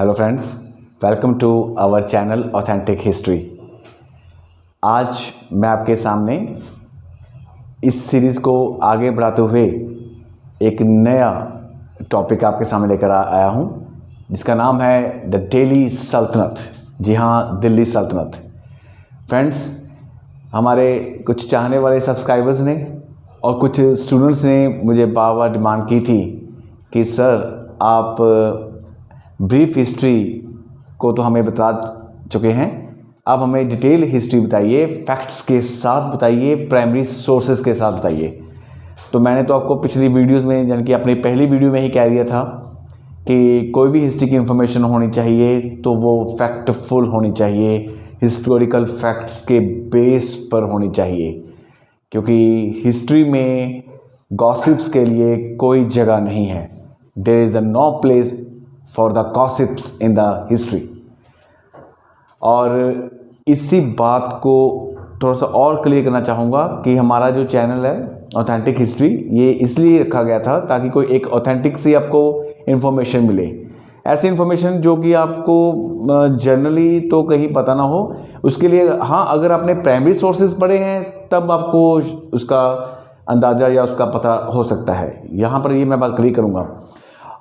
Hello friends, welcome to our channel authentic history. आज मैं आपके सामने इस सीरीज़ को आगे बढ़ाते हुए एक नया टॉपिक आपके सामने लेकर आया हूँ, जिसका नाम है द दिल्ली सल्तनत। जी हाँ, दिल्ली सल्तनत। फ्रेंड्स, हमारे कुछ चाहने वाले सब्सक्राइबर्स ने और कुछ स्टूडेंट्स ने मुझे बार बार डिमांड की थी कि सर आप ब्रीफ हिस्ट्री को तो हमें बता चुके हैं, आप हमें डिटेल हिस्ट्री बताइए, फैक्ट्स के साथ बताइए, प्राइमरी सोर्सेज के साथ बताइए। तो मैंने तो आपको पिछली वीडियोस में, यानी कि अपनी पहली वीडियो में ही कह दिया था कि कोई भी हिस्ट्री की इंफॉर्मेशन होनी चाहिए तो वो फैक्टफुल होनी चाहिए, हिस्टोरिकल फैक्ट्स के बेस पर होनी चाहिए, क्योंकि हिस्ट्री में गॉसिप्स के लिए कोई जगह नहीं है। There is no place for the gossips in the history. और इसी बात को थोड़ा सा और क्लियर करना चाहूँगा कि हमारा जो चैनल है ऑथेंटिक हिस्ट्री, ये इसलिए रखा गया था ताकि कोई एक ऑथेंटिक सी आपको इन्फॉर्मेशन मिले। ऐसी इन्फॉर्मेशन जो कि आपको जनरली तो कहीं पता ना हो, उसके लिए हाँ, अगर आपने प्राइमरी सोर्सेज पढ़े हैं तब आपको उसका अंदाज़ा या उसका पता हो सकता है। यहाँ पर ये मैं बात क्लियर करूँगा।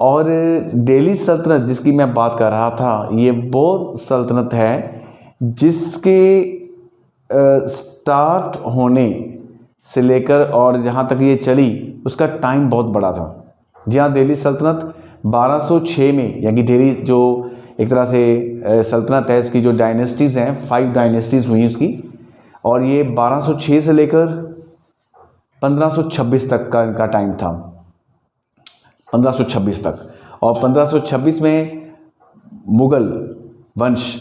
और दिल्ली सल्तनत जिसकी मैं बात कर रहा था, ये वो सल्तनत है जिसके स्टार्ट होने से लेकर और जहाँ तक ये चली उसका टाइम बहुत बड़ा था। जी हाँ, दिल्ली सल्तनत 1206 में, यानी दिल्ली जो एक तरह से सल्तनत है, उसकी जो डायनेस्टीज़ हैं, 5 डायनेस्टीज़ हुई उसकी, और ये 1206 से लेकर 1526 तक का इनका टाइम था, 1526 तक। और 1526 में मुग़ल वंश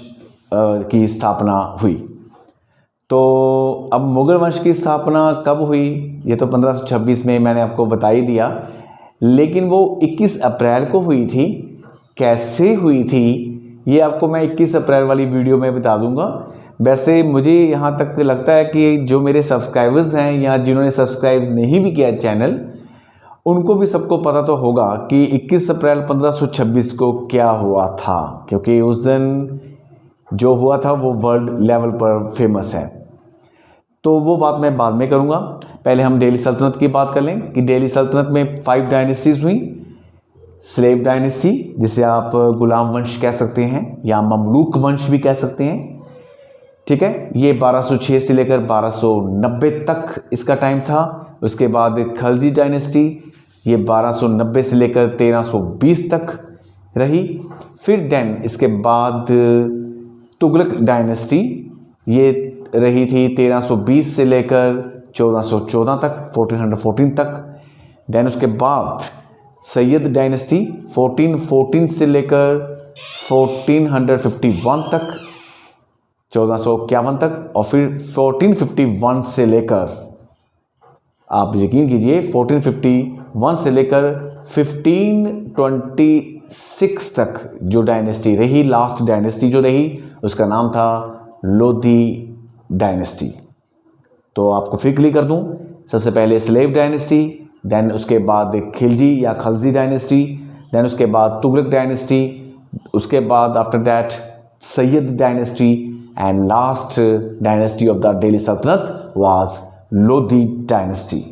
की स्थापना हुई। तो अब मुग़ल वंश की स्थापना कब हुई, ये तो 1526 में मैंने आपको बता ही दिया, लेकिन वो 21 अप्रैल को हुई थी। कैसे हुई थी ये आपको मैं 21 अप्रैल वाली वीडियो में बता दूंगा। वैसे मुझे यहाँ तक लगता है कि जो मेरे सब्सक्राइबर्स हैं या जिन्होंने सब्सक्राइब नहीं भी किया चैनल, उनको भी सबको पता तो होगा कि 21 अप्रैल 1526 को क्या हुआ था, क्योंकि उस दिन जो हुआ था वो वर्ल्ड लेवल पर फेमस है। तो वो बात मैं बाद में करूँगा। पहले हम दिल्ली सल्तनत की बात कर लें कि दिल्ली सल्तनत में 5 डायनेस्टीज़ हुई। स्लेव डायनेस्टी, जिसे आप गुलाम वंश कह सकते हैं या ममलूक वंश भी कह सकते हैं, ठीक है। ये 1206 से लेकर 1290 तक इसका टाइम था। उसके बाद खलजी डायनेस्टी, ये 1290 से लेकर 1320 तक रही। फिर देन इसके बाद तुगलक डायनेस्टी, ये रही थी 1320 से लेकर 1414 तक, 1414 तक। देन उसके बाद सैयद डायनेस्टी 1414 से लेकर 1451 तक, 1451 तक। और फिर 1451 से लेकर, आप यकीन कीजिए, 1451 से लेकर 1526 तक जो डायनेस्टी रही, लास्ट डायनेस्टी जो रही, उसका नाम था लोधी डायनेस्टी। तो आपको फिर क्लियर कर दूं, सबसे पहले स्लेव डायनेस्टी, देन उसके बाद खिलजी या खलजी डायनेस्टी, देन उसके बाद तुगलक डायनेस्टी, उसके बाद after that Syed dynasty, and last dynasty of the Delhi सल्तनत वाज लोधी डायनेस्टी।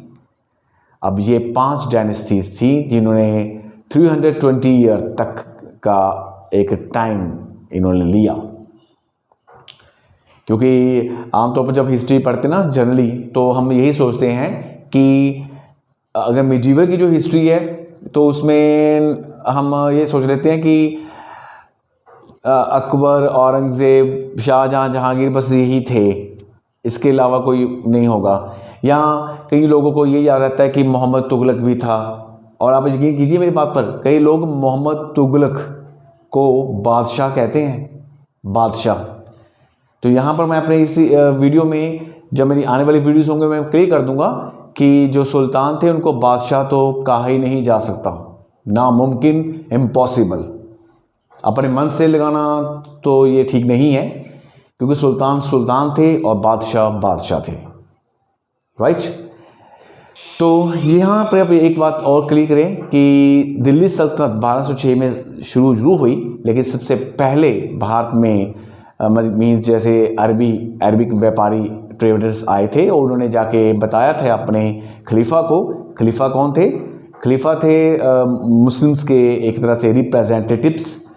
अब ये 5 डायनेस्टीज थी जिन्होंने 320 ईयर तक का एक टाइम इन्होंने लिया। क्योंकि आमतौर पर जब हिस्ट्री पढ़ते ना जनरली, तो हम यही सोचते हैं कि अगर मिडीवल की जो हिस्ट्री है तो उसमें हम ये सोच लेते हैं कि अकबर, औरंगज़ेब, शाहजहाँ, जहांगीर, बस यही थे, इसके अलावा कोई नहीं होगा। या कई लोगों को ये याद रहता है कि मोहम्मद तुगलक भी था। और आप यकीन कीजिए मेरी बात पर, कई लोग मोहम्मद तुगलक को बादशाह कहते हैं, बादशाह। तो यहाँ पर मैं अपने इस वीडियो में, जब मेरी आने वाली वीडियोस होंगे, मैं क्लियर कर दूंगा कि जो सुल्तान थे उनको बादशाह तो कहा ही नहीं जा सकता, नामुमकिन, इम्पॉसिबल। अपने मन से लगाना तो ये ठीक नहीं है, क्योंकि सुल्तान सुल्तान थे और बादशाह बादशाह थे, राइट। तो यहाँ पर अब एक बात और क्लियर करें कि दिल्ली सल्तनत 1206 में शुरू हुई, लेकिन सबसे पहले भारत में मीन्स जैसे अरबिक व्यापारी ट्रेडर्स आए थे और उन्होंने जाके बताया था अपने खलीफा को। खलीफा कौन थे? खलीफा थे मुस्लिम्स के एक तरह से रिप्रेजेंटेटिव्स।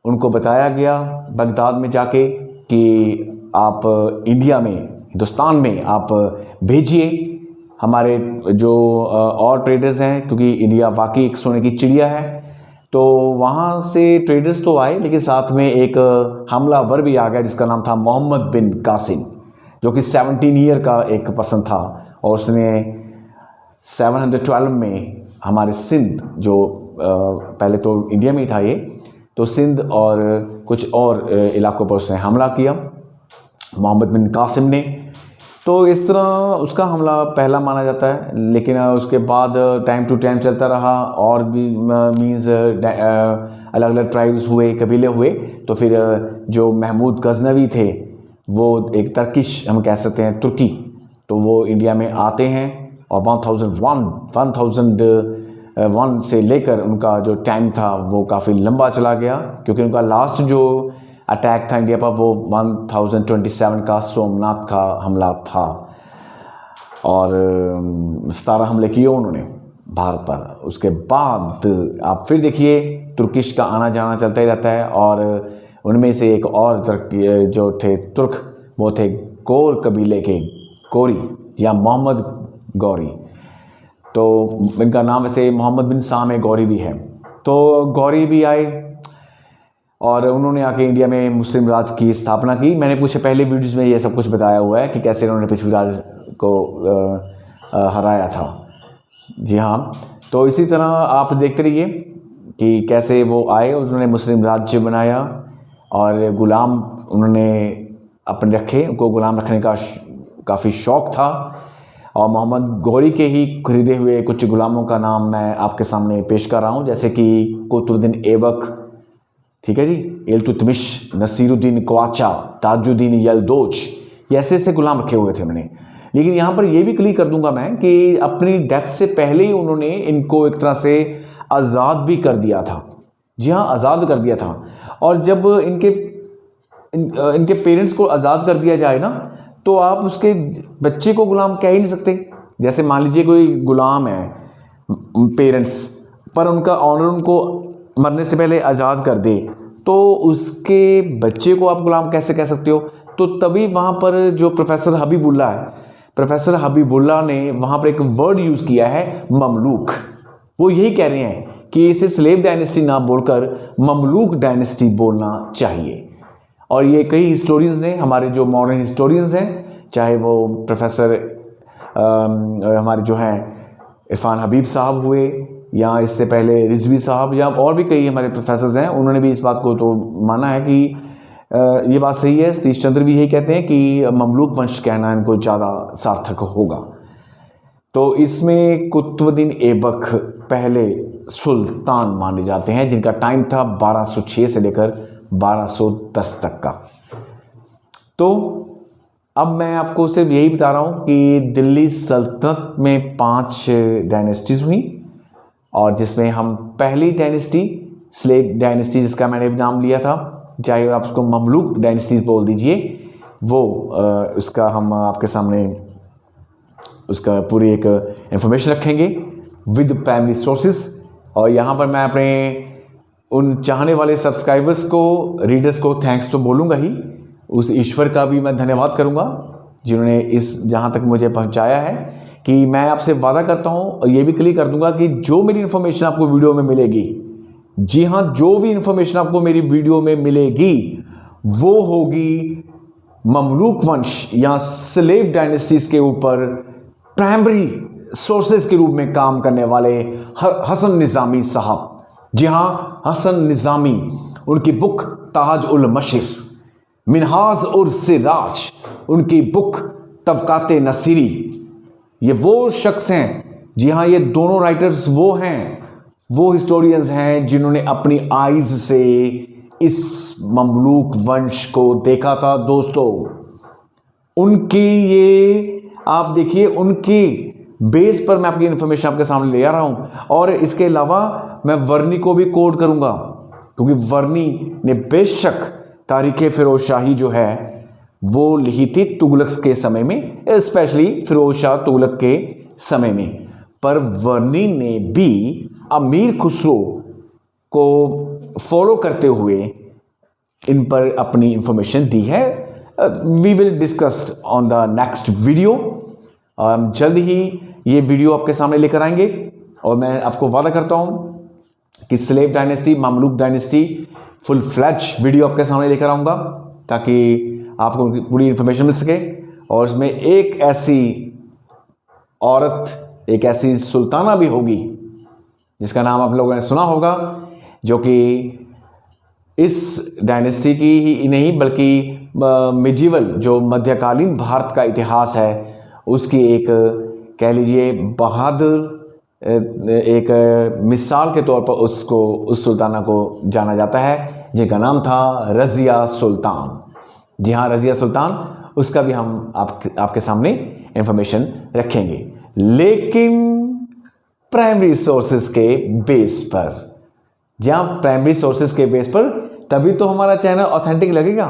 उनको बताया गया बगदाद में जाके कि आप इंडिया में, हिंदुस्तान में आप भेजिए हमारे जो और ट्रेडर्स हैं, क्योंकि इंडिया वाकई एक सोने की चिड़िया है। तो वहाँ से ट्रेडर्स तो आए, लेकिन साथ में एक हमलावर भी आ गया जिसका नाम था मोहम्मद बिन कासिम, जो कि 17 ईयर का एक पर्सन था। और उसने 712 में हमारे सिंध, जो पहले तो इंडिया में ही था ये, तो सिंध और कुछ और इलाकों पर उसने हमला किया मोहम्मद बिन कासिम ने। तो इस तरह उसका हमला पहला माना जाता है, लेकिन उसके बाद टाइम टू टाइम चलता रहा और भी मीन्स अलग अलग ट्राइब्स हुए, कबीले हुए। तो फिर जो महमूद गजनवी थे, वो एक तर्किश हम कह सकते हैं, तुर्की, तो वो इंडिया में आते हैं और 1001 से लेकर उनका जो टाइम था वो काफ़ी लंबा चला गया, क्योंकि उनका लास्ट जो अटैक था इंडिया पर वो 1027 का सोमनाथ का हमला था। और 17 हमले किए उन्होंने भारत पर। उसके बाद आप फिर देखिए तुर्किश का आना जाना चलता ही रहता है, और उनमें से एक और जो थे तुर्क, वो थे गौर कबीले के गौरी या मोहम्मद गौरी। तो इनका नाम वैसे मोहम्मद बिन साम गौरी भी है। तो गौरी भी आए और उन्होंने आके इंडिया में मुस्लिम राज की स्थापना की। मैंने कुछ पहले वीडियोज़ में ये सब कुछ बताया हुआ है कि कैसे उन्होंने पृथ्वीराज को हराया था। जी हाँ, तो इसी तरह आप देखते रहिए कि कैसे वो आए, उन्होंने मुस्लिम राज्य बनाया और गुलाम उन्होंने अपने रखे, उनको गुलाम रखने का काफ़ी शौक़ था। और मोहम्मद गौरी के ही खरीदे हुए कुछ गुलामों का नाम मैं आपके सामने पेश कर रहा हूँ, जैसे कि कुतुबुद्दीन ऐबक, ठीक है जी, इल्तुतमिश, नसीरुद्दीन ख्वाजा, ताजुद्दीन यलदोज, ये ऐसे ऐसे गुलाम रखे हुए थे उन्होंने। लेकिन यहाँ पर ये भी क्लियर कर दूंगा मैं कि अपनी डेथ से पहले ही उन्होंने इनको एक तरह से आज़ाद भी कर दिया था। जी हाँ, आज़ाद कर दिया था। और जब इनके पेरेंट्स को आज़ाद कर दिया जाए ना, तो आप उसके बच्चे को गुलाम कह ही नहीं सकते। जैसे मान लीजिए कोई गुलाम है पेरेंट्स, पर उनका ऑनर उनको मरने से पहले आज़ाद कर दे, तो उसके बच्चे को आप गुलाम कैसे कह सकते हो? तो तभी वहाँ पर जो प्रोफेसर हबीबुल्ला है, प्रोफेसर हबीबुल्ला ने वहाँ पर एक वर्ड यूज़ किया है, ममलूक। वो यही कह रहे हैं कि इसे स्लेव डायनेस्टी ना बोलकर ममलूक डायनेस्टी बोलना चाहिए। और ये कई हिस्टोरियंस ने, हमारे जो मॉडर्न हिस्टोरियंस हैं, चाहे वो प्रोफेसर हमारे जो हैं इरफान हबीब साहब हुए, या इससे पहले रिजवी साहब, या और भी कई हमारे प्रोफेसर्स हैं, उन्होंने भी इस बात को तो माना है कि ये बात सही है। सतीश चंद्र भी यही कहते हैं कि ममलूक वंश कहना इनको ज़्यादा सार्थक होगा। तो इसमें कुतुबुद्दीन ऐबक पहले सुल्तान माने जाते हैं, जिनका टाइम था 1206 से लेकर 1210 तक का। तो अब मैं आपको सिर्फ यही बता रहा हूँ कि दिल्ली सल्तनत में 5 डायनेस्टीज़ हुई, और जिसमें हम पहली डायनेस्टी स्लेव डायनेस्टी, जिसका मैंने भी नाम लिया था, चाहे आप उसको ममलूक डायनेस्टीज बोल दीजिए, वो उसका हम आपके सामने उसका पूरी एक इंफॉर्मेशन रखेंगे विद प्राइमरी सोर्सेज। और यहाँ पर मैं अपने उन चाहने वाले सब्सक्राइबर्स को, रीडर्स को थैंक्स तो बोलूँगा ही, उस ईश्वर का भी मैं धन्यवाद करूँगा जिन्होंने इस जहाँ तक मुझे पहुँचाया है। कि मैं आपसे वादा करता हूँ और ये भी क्लियर कर दूंगा कि जो मेरी इन्फॉर्मेशन आपको वीडियो में मिलेगी, जी हाँ, जो भी इन्फॉर्मेशन आपको मेरी वीडियो में मिलेगी वो होगी ममलूक वंश या स्लेव डायनेस्टीज के ऊपर प्राइमरी सोर्सेज के रूप में काम करने वाले हसन निज़ामी साहब। जी हाँ, हसन निज़ामी, उनकी बुक ताज उल मशिर, मिनहाज उर सिराज, उनकी बुक तबकाते नसीरी, ये वो शख्स हैं, जी हाँ, ये दोनों राइटर्स वो हैं, वो हिस्टोरियंस हैं जिन्होंने अपनी आइज़ से इस ममलूक वंश को देखा था। दोस्तों, उनकी ये आप देखिए, उनकी बेस पर मैं आपकी इन्फॉर्मेशन आपके सामने ले आ रहा हूँ। और इसके अलावा मैं वर्नी को भी कोड करूँगा, क्योंकि वर्नी ने बेशक तारीख़ फ़िरोज़ शाही जो है वो लिखी थी तुगलक के समय में, स्पेशली फ़िरोज़ शाह तुगलक के समय में, पर वर्नी ने भी अमीर खुसरो को फॉलो करते हुए इन पर अपनी इंफॉर्मेशन दी है। We will discuss on the next video. हम जल्द ही ये वीडियो आपके सामने लेकर आएंगे और मैं आपको वादा करता हूँ कि slave dynasty, Mamluk dynasty full fledge video आपके सामने लेकर आऊँगा, ताकि आपको पूरी इन्फॉर्मेशन मिल सके। और इसमें एक ऐसी औरत, एक ऐसी सुल्ताना भी होगी जिसका नाम आप लोगों ने सुना होगा, जो कि इस डायनेस्टी की ही नहीं बल्कि मिडिवल जो मध्यकालीन भारत का इतिहास है उसकी एक कह लीजिए बहादुर एक मिसाल के तौर पर उस सुल्ताना को जाना जाता है, जिनका नाम था रज़िया सुल्तान। जी हाँ, रज़िया सुल्तान, उसका भी हम आपके सामने इंफॉर्मेशन रखेंगे, लेकिन प्राइमरी सोर्सेज के बेस पर। जहाँ प्राइमरी सोर्सेज के बेस पर, तभी तो हमारा चैनल ऑथेंटिक लगेगा।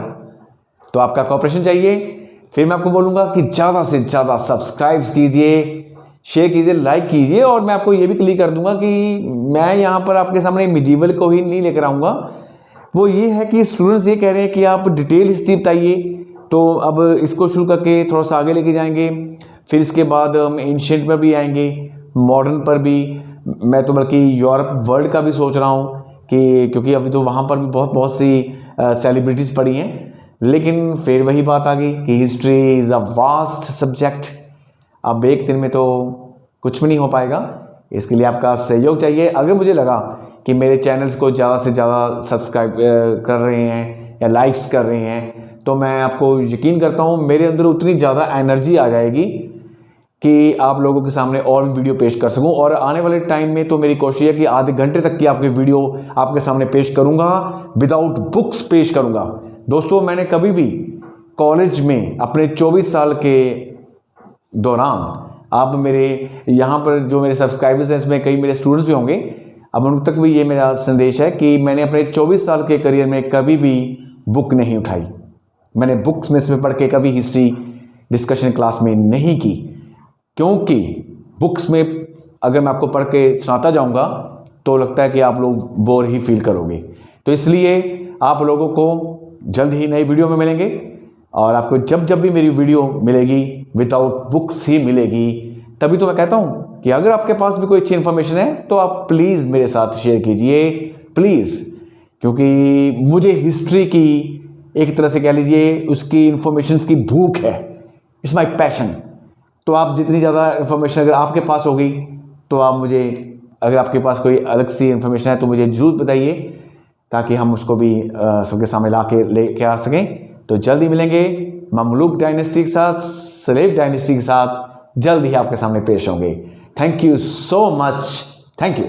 तो आपका कोऑपरेशन चाहिए। फिर मैं आपको बोलूँगा कि ज़्यादा से ज़्यादा सब्सक्राइब कीजिए, शेयर कीजिए, लाइक कीजिए। और मैं आपको ये भी क्लियर कर दूंगा कि मैं यहाँ पर आपके सामने मिडीवल को ही नहीं लेकर आऊँगा। वो ये है कि स्टूडेंट्स ये कह रहे हैं कि आप डिटेल हिस्ट्री बताइए, तो अब इसको शुरू करके थोड़ा सा आगे लेके जाएंगे। फिर इसके बाद हम एंशिएंट पर भी आएंगे, मॉडर्न पर भी। मैं तो बल्कि यूरोप वर्ल्ड का भी सोच रहा हूँ कि क्योंकि अभी तो वहाँ पर भी बहुत सी सेलिब्रिटीज़ पड़ी हैं। लेकिन फिर वही बात आ गई कि history is a vast subject. अब एक दिन में तो कुछ भी नहीं हो पाएगा, इसके लिए आपका सहयोग चाहिए। अगर मुझे लगा कि मेरे चैनल्स को ज़्यादा से ज़्यादा सब्सक्राइब कर रहे हैं या लाइक्स कर रहे हैं, तो मैं आपको यकीन करता हूँ मेरे अंदर उतनी ज़्यादा एनर्जी आ जाएगी कि आप लोगों के सामने और भी वीडियो पेश कर सकूं। और आने वाले टाइम में तो मेरी कोशिश है कि आधे घंटे तक की आपकी वीडियो आपके सामने पेश करूंगा, विदाउट बुक्स पेश करूंगा। दोस्तों, मैंने कभी भी कॉलेज में अपने 24 साल के दौरान, आप मेरे यहाँ पर जो मेरे सब्सक्राइबर्स हैं इसमें कई मेरे स्टूडेंट्स भी होंगे, अब उन तक भी ये मेरा संदेश है कि मैंने अपने 24 साल के करियर में कभी भी बुक नहीं उठाई। मैंने बुक्स में से पढ़ के कभी हिस्ट्री डिस्कशन क्लास में नहीं की, क्योंकि बुक्स में अगर मैं आपको पढ़ के सुनाता जाऊंगा तो लगता है कि आप लोग बोर ही फील करोगे। तो इसलिए आप लोगों को जल्द ही नई वीडियो में मिलेंगे, और आपको जब भी मेरी वीडियो मिलेगी विदाउट बुक्स ही मिलेगी। तभी तो मैं कहता हूं कि अगर आपके पास भी कोई अच्छी इन्फॉर्मेशन है तो आप प्लीज़ मेरे साथ शेयर कीजिए, प्लीज़, क्योंकि मुझे हिस्ट्री की एक तरह से कह लीजिए उसकी इन्फॉर्मेशंस की भूख है। It's my passion. तो आप जितनी ज़्यादा इन्फॉर्मेशन अगर आपके पास होगी तो आप मुझे, अगर आपके पास कोई अलग सी इन्फॉर्मेशन है तो मुझे ज़रूर बताइए, ताकि हम उसको भी सबके सामने लेके आ सकें। तो जल्दी मिलेंगे ममलूक डायनेस्टी के साथ, स्लेव डायनेस्टी के साथ जल्द ही आपके सामने पेश होंगे। Thank you so much, thank you.